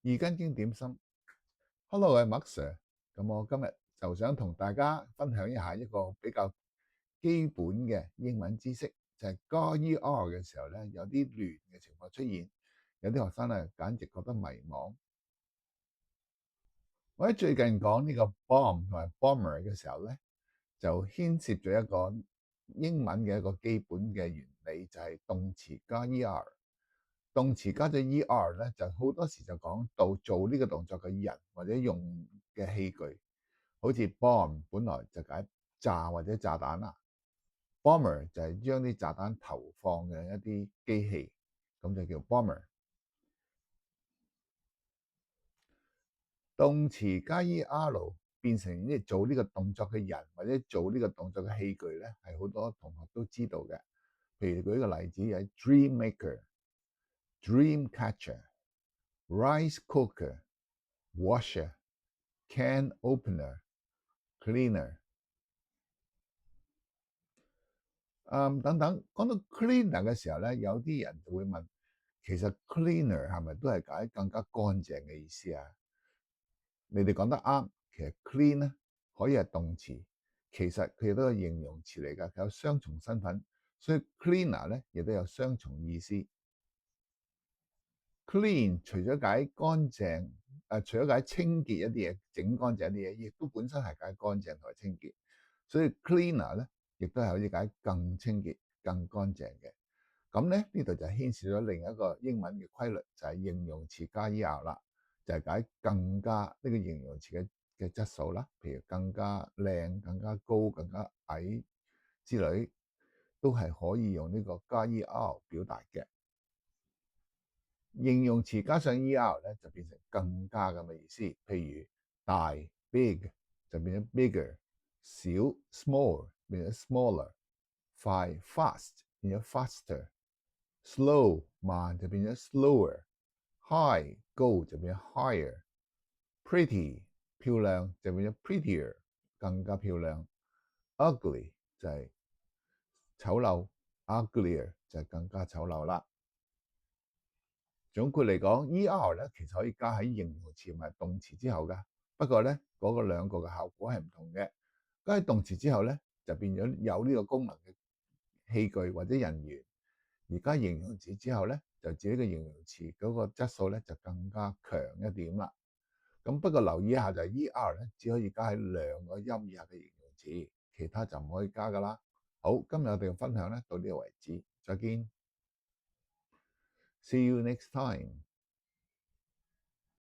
二斤經點心，Hello，我係麥 Sir。咁我今日就想同大家分享一下一個比較基本嘅英文知識，就係加 ER 嘅時候咧，有啲亂嘅情況出現，有啲學生咧簡直覺得迷茫。我喺最近講呢個 bomb 同埋 bomber 嘅時候咧，就牽涉咗一個英文嘅一個基本嘅原理，就係動詞加 ER。動詞加咗 ER 咧，就好多時就講到做呢個動作嘅人或者用嘅器具，好似 bomb 本來就解炸或者炸彈啦，bomber 就係將啲炸彈投放嘅一啲機器，咁就叫 bomber。動詞加 ER 變成做呢個動作嘅人或者做呢個動作嘅器具咧，係好多同學都知道嘅。譬如舉個例子，有 dream maker、dream catcher、rice cooker、washer、can opener、cleaner，等等。講到 cleaner 嘅時候咧，有啲人就會問，其實 cleaner 係咪都係解更加乾淨嘅意思啊？你哋講得啱，其實 clean 咧可以係動詞，其實佢亦都係形容詞嚟㗎，佢有雙重身份，所以 cleaner 咧亦都有雙重意思。clean 除咗解乾淨，除咗解清潔一啲嘢，整乾淨一啲嘢，亦都本身係解乾淨同埋清潔。所以 cleaner 咧，亦都係可以解更清潔、更乾淨嘅。咁咧呢度就牽涉咗另一個英文嘅規律，就係形容詞加 er 啦，就係解更加呢個形容詞嘅質素啦，譬如更加靚、更加高、更加矮之類，都係可以用呢個加 er 表達嘅。形容詞加上 er 咧，就變成更加咁嘅意思。譬如大 big 就變咗 bigger，小 small 變咗 smaller，快 fast 變咗 faster，slow 慢就變咗 slower，high 高就變咗 higher，pretty 漂亮就變咗 prettier 更加漂亮，ugly 就係醜陋 ，uglier 就係更加醜陋啦。總括嚟講，er 咧其實可以加喺形容詞同埋動詞之後㗎。不過咧，嗰個兩個嘅效果係唔同嘅。加喺動詞之後咧，就變咗有呢個功能嘅器具或者人員；而加形容詞之後咧，就自己嘅形容詞嗰個質素咧就更加強一點啦。咁不過留意一下就係 er 咧，只可以加喺兩個音以下嘅形容詞，其他就唔可以加㗎啦。好，今日我哋嘅分享咧到呢度為止，再見。See you next time.